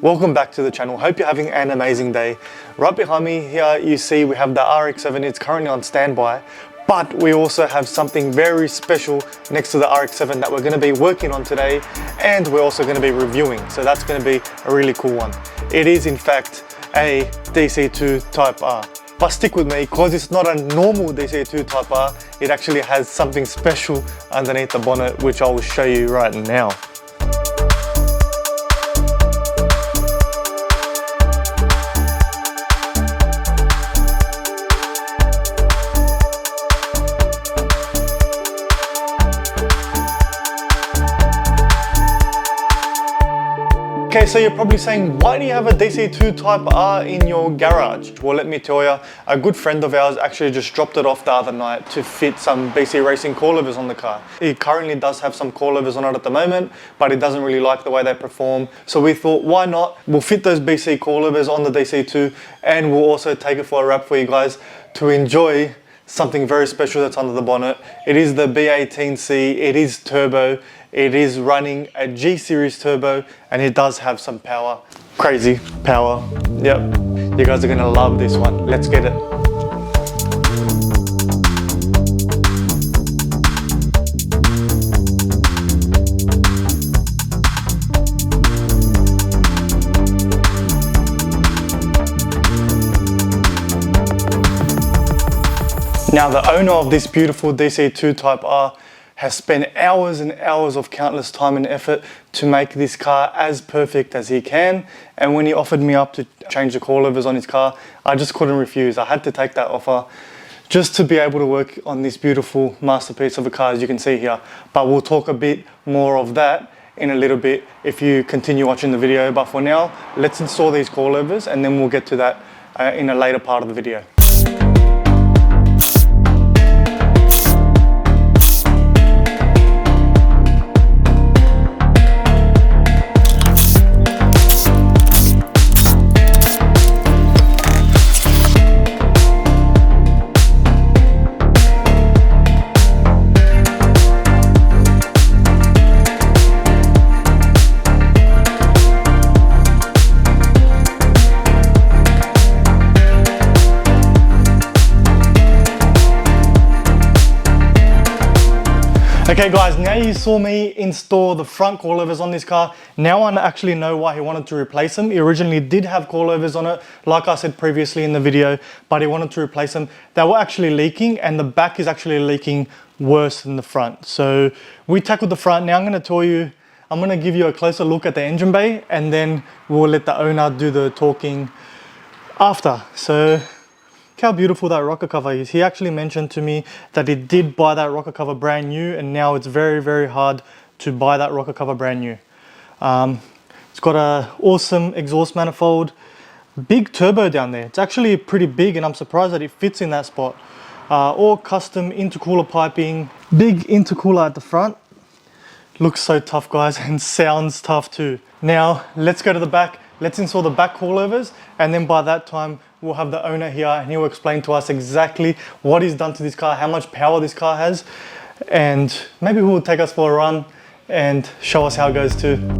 Welcome back to the channel. Hope you're having an amazing day. Right behind me here you see we have the RX-7. It's currently on standby, but we also have something very special next to the RX-7 that we're going to be working on today, and we're also going to be reviewing. So that's going to be a really cool one. It is in fact a DC2 Type R. But stick with me because it's not a normal DC2 Type R. It actually has something special underneath the bonnet, which I will show you right now. Okay, so you're probably saying, why do you have a DC2 Type R in your garage? Well, let me tell you, a good friend of ours actually just dropped it off the other night to fit some BC Racing coilovers on the car. He currently does have some coilovers on it at the moment, but he doesn't really like the way they perform. So we thought, why not? We'll fit those BC coilovers on the DC2, and we'll also take it for a wrap for you guys to enjoy something very special that's under the bonnet. It is the B18C, it is turbo, it is running a G series turbo, and it does have some power, crazy power. Yep, you guys are gonna love this one. Let's get it. Now, the owner of this beautiful DC2 Type R has spent hours and hours of countless time and effort to make this car as perfect as he can. And when he offered me up to change the coilovers on his car, I just couldn't refuse. I had to take that offer just to be able to work on this beautiful masterpiece of a car, as you can see here. But we'll talk a bit more of that in a little bit if you continue watching the video. But for now, let's install these coilovers and then we'll get to that in a later part of the video. Okay guys, now you saw me install the front coilovers on this car. Now I actually know why he wanted to replace them. He originally did have coilovers on it, like I said previously in the video, but he wanted to replace them. They were actually leaking, and the back is actually leaking worse than the front. So we tackled the front. Now I'm going to give you a closer look at the engine bay, and then we'll let the owner do the talking after. So how beautiful that rocker cover is. He actually mentioned to me that he did buy that rocker cover brand new, and now it's very, very hard to buy that rocker cover brand new. It's got an awesome exhaust manifold, big turbo down there. It's actually pretty big, and I'm surprised that it fits in that spot. All custom intercooler piping, big intercooler at the front. Looks so tough, guys, and sounds tough too. Now let's go to the back. Let's install the back coilovers, and then by that time we'll have the owner here and he'll explain to us exactly what he's done to this car, how much power this car has, and maybe he'll take us for a run and show us how it goes too.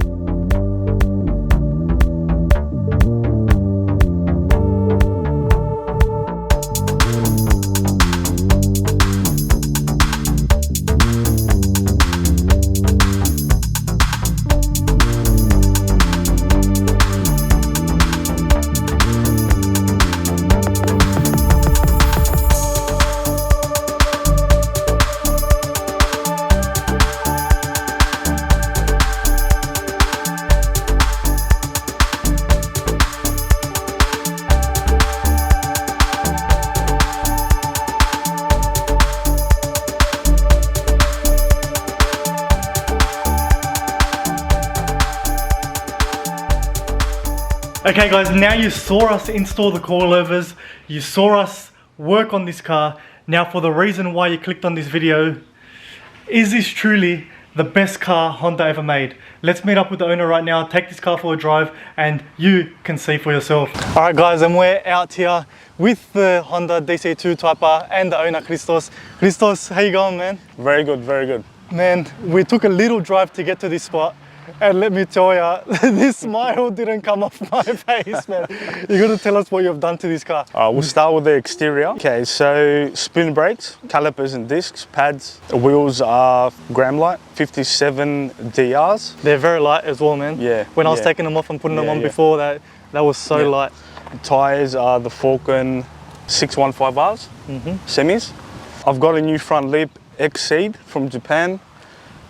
Okay guys, now you saw us install the coilovers, you saw us work on this car. Now for the reason why you clicked on this video, is this truly the best car Honda ever made? Let's meet up with the owner right now, take this car for a drive, and you can see for yourself. Alright guys, and we're out here with the Honda DC2 Type R and the owner Christos. Christos, how you going, man? Very good, very good. Man, we took a little drive to get to this spot. And let me tell you, this smile didn't come off my face, man. You gotta tell us what you've done to this car. We'll start with the exterior. Okay, so spoon brakes, calipers and discs, pads, wheels are gram light, 57 DRs. They're very light as well, man. Yeah. When I was taking them off and putting them on before, that was so light. Tires are the Falcon 615Rs, semis. I've got a new front lip Exceed from Japan.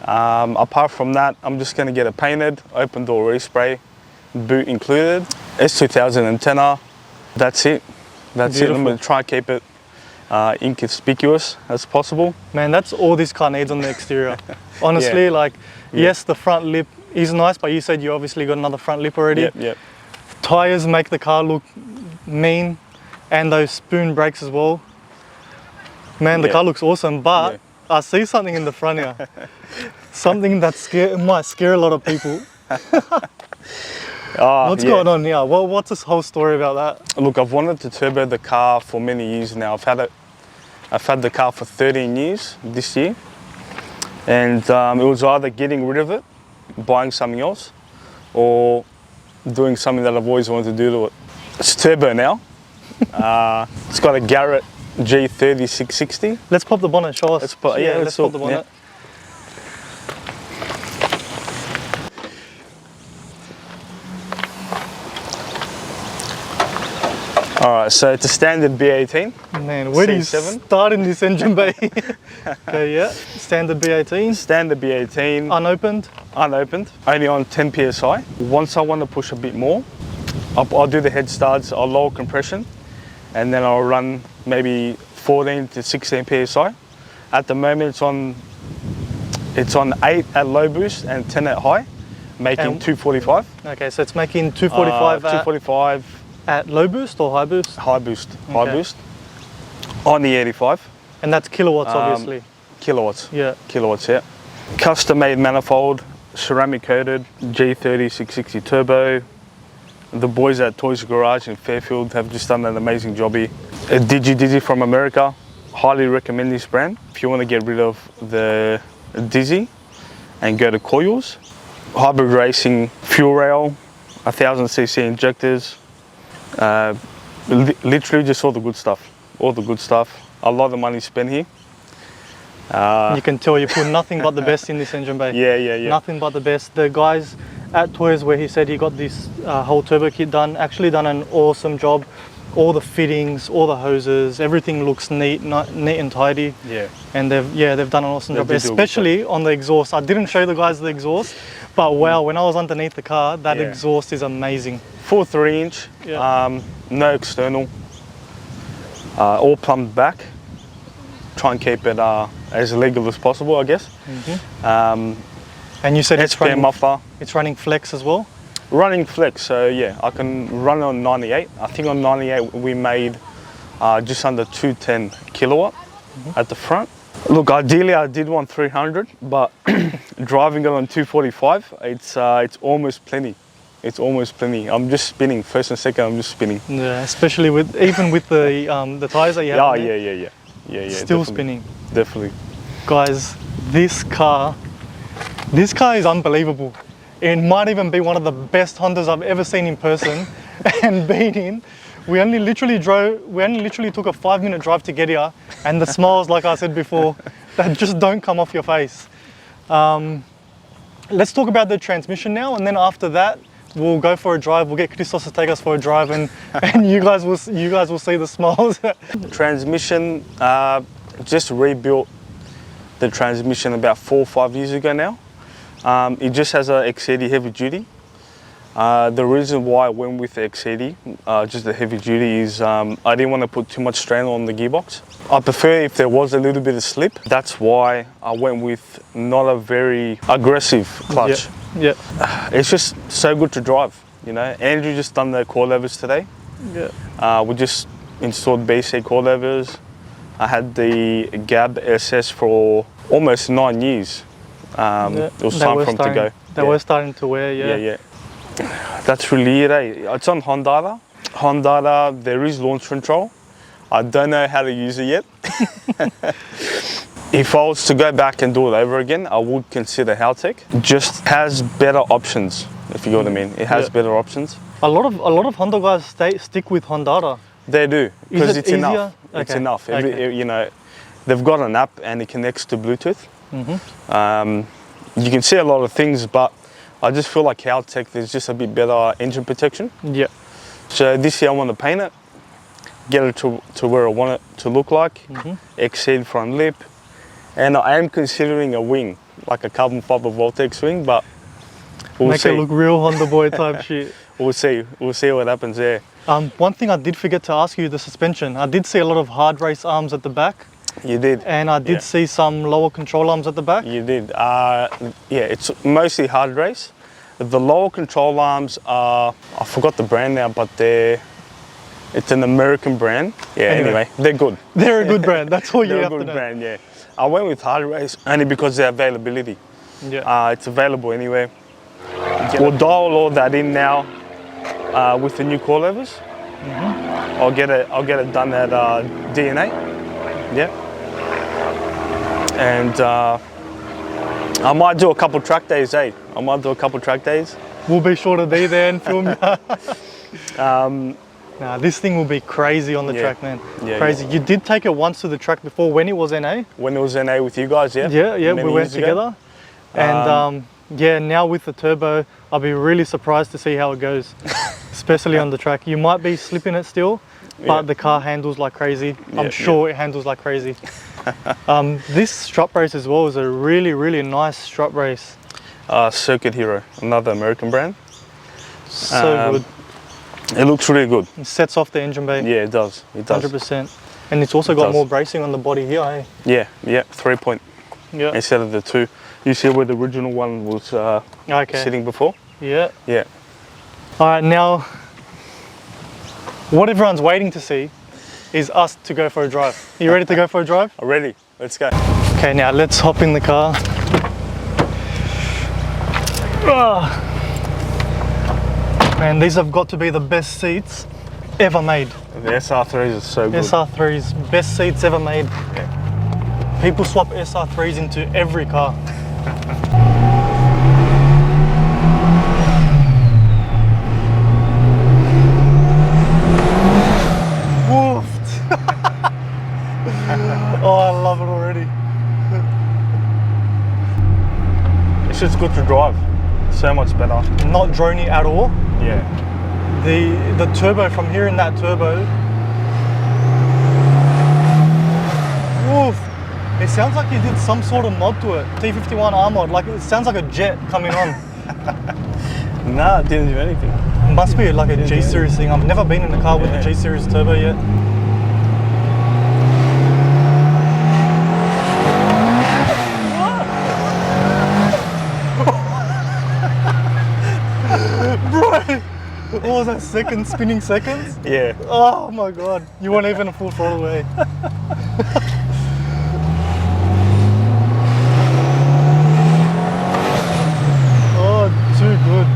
Apart from that, I'm just going to get it painted, open door respray, boot included, S2000 antenna. That's it. That's Beautiful. It. I'm going to try and keep it inconspicuous as possible. Man, that's all this car needs on the exterior. Honestly, yes, the front lip is nice, but you said you obviously got another front lip already. Yep. Tires make the car look mean, and those spoon brakes as well. Man, the car looks awesome, but I see something in the front here. Something that might scare a lot of people. What's going on here? What's this whole story about that? Look, I've wanted to turbo the car for many years now. I've had the car for 13 years this year. And it was either getting rid of it, buying something else, or doing something that I've always wanted to do to it. It's turbo now. It's got a Garrett G30 660. Let's pop the bonnet, show us. Let's pop the bonnet. All right, so it's a standard B18. Man, where do you start in this engine bay? Okay, yeah, standard B18. Standard B18. Unopened? Unopened, only on 10 PSI. Once I want to push a bit more, I'll do the head starts, I'll lower compression, and then I'll run maybe 14 to 16 PSI. At the moment it's on 8 at low boost and 10 at high, making 245. Okay, so it's making 245 245 at low boost or high boost? High boost, high boost. On the 85. And that's kilowatts, obviously. Kilowatts. Yeah. Kilowatts, yeah. Custom made manifold, ceramic coated, G30 660 turbo. The boys at Toys Garage in Fairfield have just done an amazing job here. A Digi from America, highly recommend this brand. If you want to get rid of the Digi and go to Coilovers. Hybrid racing, fuel rail, 1000cc injectors, literally just all the good stuff. All the good stuff. A lot of money spent here. You can tell you put nothing but the best in this engine bay. Yeah. Nothing but the best. The guys at Toys, where he said he got this whole turbo kit done, actually done an awesome job. All the fittings, all the hoses, everything looks neat and tidy. Yeah. And they've done an awesome job, especially on the exhaust. I didn't show the guys the exhaust, but wow, when I was underneath the car, that exhaust is amazing. Full 3-inch, no external, all plumbed back. Try and keep it as legal as possible, I guess. And you said it's running muffler. It's running flex as well? Running flex, so yeah, I can run on 98. I think on 98 we made just under 210 kilowatt at the front. Look, ideally I did want 300, but driving it on 245, it's almost plenty. It's almost plenty. I'm just spinning, first and second, I'm just spinning. Yeah, especially even with the tires that you have. Yeah, still spinning. Definitely. Guys, this car is unbelievable. It might even be one of the best Hondas I've ever seen in person and been in. We only literally took a 5-minute drive to get here, and the smiles, like I said before, that just don't come off your face. Let's talk about the transmission now, and then after that, we'll go for a drive. We'll get Christos to take us for a drive, and you guys will see the smiles. Transmission, just rebuilt the transmission about 4 or 5 years ago now. It just has a XCD heavy duty. The reason why I went with the XCD, just the heavy duty, is I didn't want to put too much strain on the gearbox. I prefer if there was a little bit of slip. That's why I went with not a very aggressive clutch. Yeah. It's just so good to drive, you know. Andrew just done the coilovers today. Yeah. We just installed BC coilovers. I had the Gab SS for almost 9 years. It was time for them to go. They were starting to wear, Yeah. That's really it, eh? It's on Honda. Honda, there is launch control. I don't know how to use it yet. If I was to go back and do it over again, I would consider Haltech. Just has better options, if you know what I mean. It has better options. A lot of Honda guys stick with Honda. They do, because it's easier? enough. Okay. It's enough. Okay. You know, they've got an app and it connects to Bluetooth. You can see a lot of things, but I just feel like Haltech, there's just a bit better engine protection. Yeah. So this year I want to paint it, get it to where I want it to look like, exceed front lip, and I am considering a wing, like a carbon fiber Voltex wing, but we'll see. Make it look real Honda boy type shit. We'll see what happens there. One thing I did forget to ask you, the suspension. I did see a lot of hard race arms at the back. You did. And I did see some lower control arms at the back. You did. Yeah, it's mostly hard race. The lower control arms are, I forgot the brand now, but it's an American brand. Yeah, anyway, they're good. They're a good brand, that's all you They're have a to good know. brand, yeah. I went with hard race only because of the availability. Yeah. It's available anywhere. We'll dial all that in now with the new coilovers. I'll get it done at DNA. Yeah. And I might do a couple track days, eh? I might do a couple track days. We'll be sure to be there and film you. Nah, this thing will be crazy on the track, man. Yeah, crazy. You did take it once to the track before when it was NA? When it was NA with you guys, yeah? Yeah, Many we went years ago. together. And yeah, now with the turbo, I'll be really surprised to see how it goes, especially on the track. You might be slipping it still, but the car handles like crazy. I'm sure it handles like crazy. This strut brace as well is a really, really nice strut brace. Circuit Hero, another American brand. So good. It looks really good. It sets off the engine bay. Yeah, it does. It does. 100%. And it's also got more bracing on the body here, eh? Yeah, 3 point instead of the 2. You see where the original one was sitting before? Yeah. Yeah. All right, now, what everyone's waiting to see is us to go for a drive. Are you ready to go for a drive? Ready, let's go. Okay, now let's hop in the car. Man, these have got to be the best seats ever made. The SR3s are so good. SR3s, best seats ever made. People swap SR3s into every car. Woofed. Oh, I love it already. It's just good to drive. So much better. Not droney at all. Yeah. The turbo, from hearing that turbo, woof, it sounds like you did some sort of mod to it. T51 R mod, like it sounds like a jet coming on. Nah, it didn't do anything. It must be like a G-Series thing. I've never been in a car with a G-Series turbo yet. What was that, spinning seconds? Yeah. Oh my god, you weren't even a full throttle away. Oh, too good.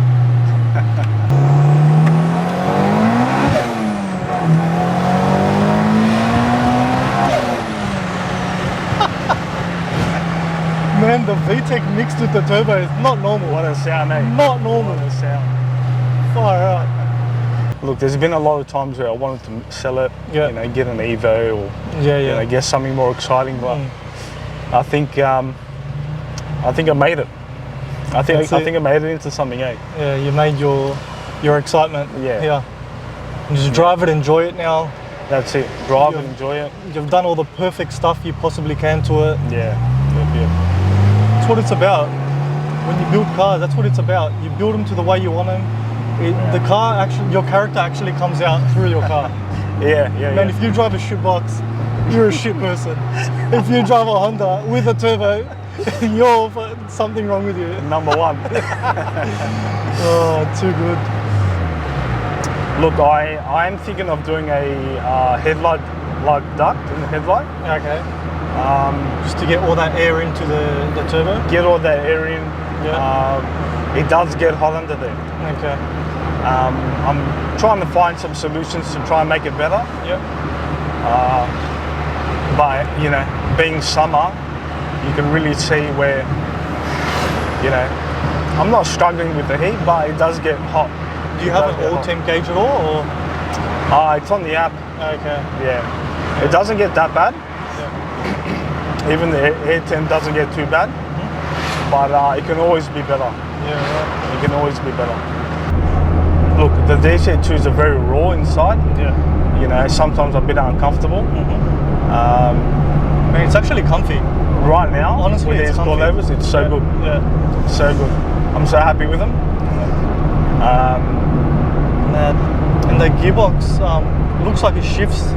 Man, the VTEC mixed with the turbo is not normal. What a sound, eh? Not normal. What a sound. Far out. Look, there's been a lot of times where I wanted to sell it, you know, get an Evo or you know, get something more exciting, but I think I made it. I think I made it into something, eh? Yeah, you made your excitement. Yeah. You just drive it, enjoy it now. That's it. Drive it, enjoy it. You've done all the perfect stuff you possibly can to it. Yeah. That's what it's about. When you build cars, that's what it's about. You build them to the way you want them. The car actually, your character actually comes out through your car. Man, if you drive a shit box, you're a shit person. If you drive a Honda with a turbo, you're something wrong with you. Number one. Oh, too good. Look, I am thinking of doing a headlight like duct in the headlight. Okay. Just to get all that air into the turbo? Get all that air in. Yeah. It does get hot under there. Okay. I'm trying to find some solutions to try and make it better. Yep. But, you know, being summer, you can really see where, you know, I'm not struggling with the heat, but it does get hot. Do you have an oil temp gauge at all, or? It's on the app. Okay. Yeah. It doesn't get that bad. Yeah. Even the air temp doesn't get too bad, but it can always be better. Yeah, right. It can always be better. Look, the DC2s are very raw inside. Yeah. You know, sometimes a bit uncomfortable. Man, it's actually comfy. Right now, honestly, with it's these comfy. coilovers, it's so good. Yeah. So good. I'm so happy with them. And the gearbox looks like it shifts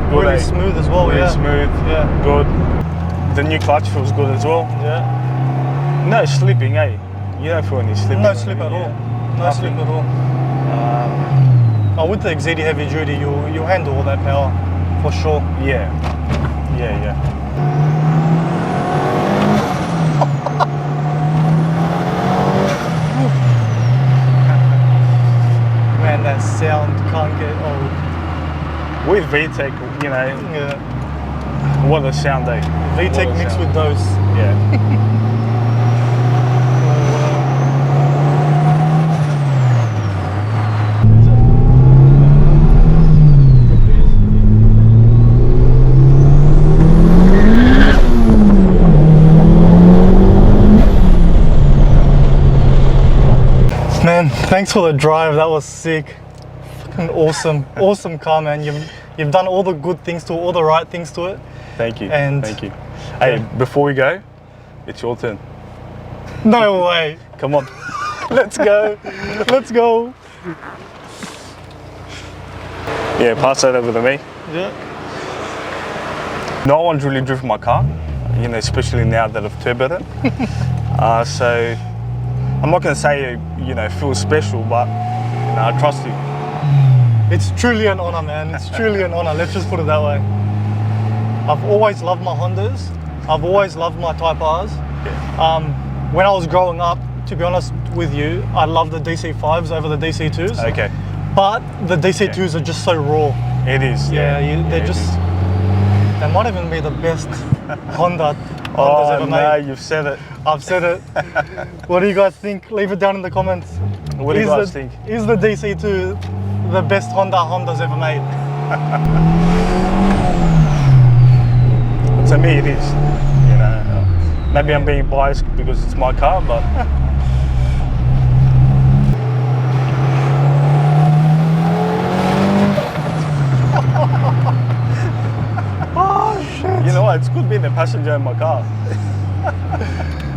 really smooth as well. Really smooth. Yeah. Good. The new clutch feels good as well. Yeah. No slipping, eh? You don't feel any slipping. No slip at all. No slip at all. With the XD heavy duty, you'll handle all that power for sure. Yeah. Yeah. Man, that sound can't get old. With VTEC, you know, Yeah. what a sound, eh? VTEC mixed with those. Yeah. Man, thanks for the drive. That was sick. Fucking awesome, awesome car, man. You've done all the good things to it, all the right things to it. Thank you. And thank you. Hey, before we go, it's your turn. No way. Come on. Let's go. Let's go. Yeah, pass that over to me. Yeah. No one's really driven my car, you know, especially now that I've turboed it. So I'm not going to say, you know, feels special, but you know, I trust you. It's truly an honor, man. It's truly an honor. Let's just put it that way. I've always loved my Hondas. I've always loved my Type Rs. When I was growing up, to be honest with you, I love the DC5s over the DC2s. Okay. But the DC2s are just so raw. It is. They're just. They might even be the best Hondas ever made. No, you've said it. I've said it. What do you guys think? Leave it down in the comments. What do you guys think? Is the DC2 the best Honda's ever made? To me, it is. You know, maybe I'm being biased because it's my car, but. Oh shit! You know what? It's good being a passenger in my car.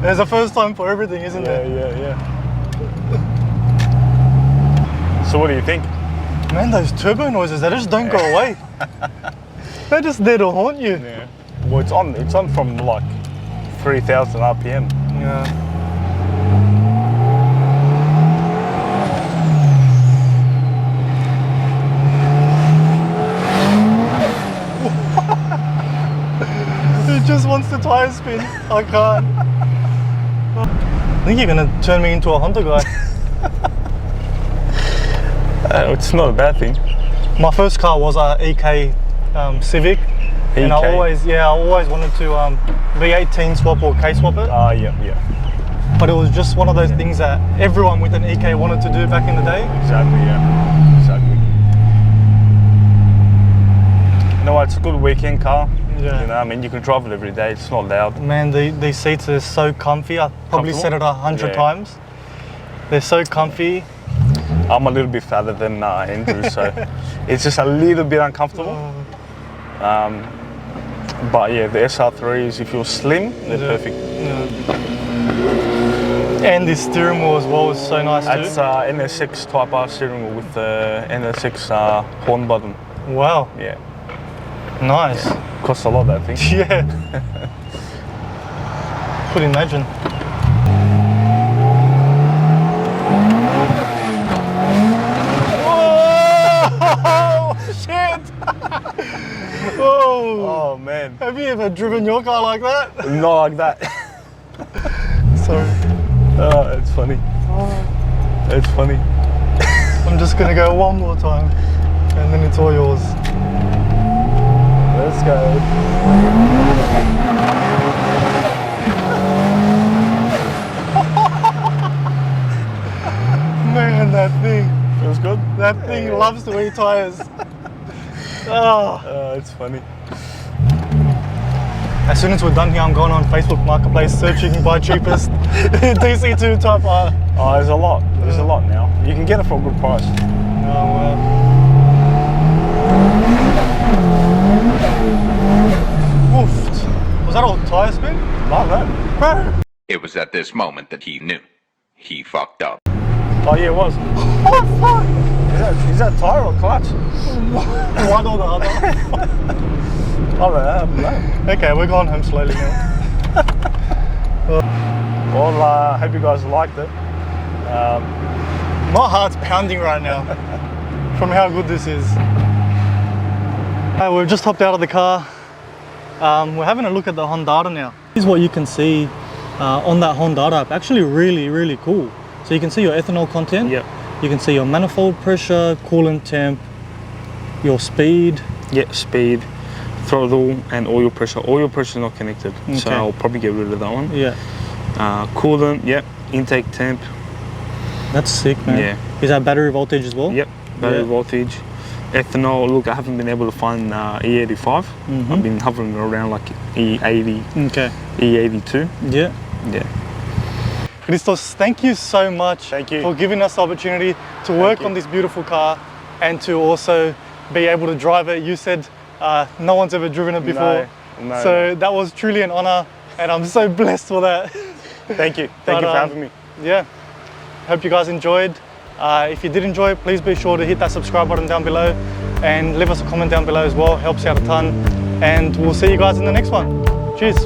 There's a first time for everything, isn't there? Yeah. So what do you think? Man, those turbo noises, they just don't go away. They're just there to haunt you. Yeah. Well, it's on from like 3,000 RPM. Yeah. It just wants the tire spin. I can't. I think you're gonna turn me into a Honda guy. It's not a bad thing. My first car was a EK Civic, and I always wanted to V18 swap or K swap it. Yeah. But it was just one of those things that everyone with an EK wanted to do back in the day. Exactly. You know what? It's a good weekend car. Yeah. You know, I mean, you can drive it every day. It's not loud. Man, these seats are so comfy. I probably said it 100 times. They're so comfy. I'm a little bit fatter than Andrew, so it's just a little bit uncomfortable. But yeah, the SR3s, if you're slim, they're perfect. Yeah. And the steering wheel as well is so nice too. That's NSX Type R steering wheel with the NSX horn button. Wow. Yeah. Nice. Costs a lot, that thing. Yeah. Could imagine. Whoa! Shit! Oh man. Have you ever driven your car like that? Not like that. Sorry. Oh, it's funny. It's funny. I'm just gonna go one more time, and then it's all yours. Let's go. Man, that thing. Feels good? That thing loves to eat tires. Oh. It's funny. As soon as we're done here, I'm going on Facebook Marketplace searching by cheapest DC2 Type R. Oh, there's a lot. There's a lot now. You can get it for a good price. Oh, wow. Woofed. Was that all tire spin? Like that. Bro. It was at this moment that he knew. He fucked up. Oh yeah, it was. Oh, fuck. Is that tire or clutch? One or the other. Oh, no. Okay, we're going home slowly now. Well, I hope you guys liked it. My heart's pounding right now from how good this is. We've just hopped out of the car. We're having a look at the Honda now. This is what you can see on that Honda app. Actually really, really cool. So you can see your ethanol content. Yep. You can see your manifold pressure, coolant temp, your speed. Yeah, speed, throttle, and oil pressure. Oil pressure is not connected, so Okay. I'll probably get rid of that one. Yeah. Coolant, yep. Intake temp. That's sick, man. Yeah. Is that battery voltage as well? Yep. Battery Yeah. voltage. Ethanol, look, I haven't been able to find E85. I've been hovering around like E80, Okay. E82. Yeah. Yeah. Christos, thank you so much Thank you. for giving us the opportunity to work you. on this beautiful car and to also be able to drive it. You said no one's ever driven it before. No, so that was truly an honor and I'm so blessed for that. Thank you. Thank you for having me. Yeah, hope you guys enjoyed. If you did enjoy, please be sure to hit that subscribe button down below and leave us a comment down below as well. Helps out a ton. And we'll see you guys in the next one. Cheers.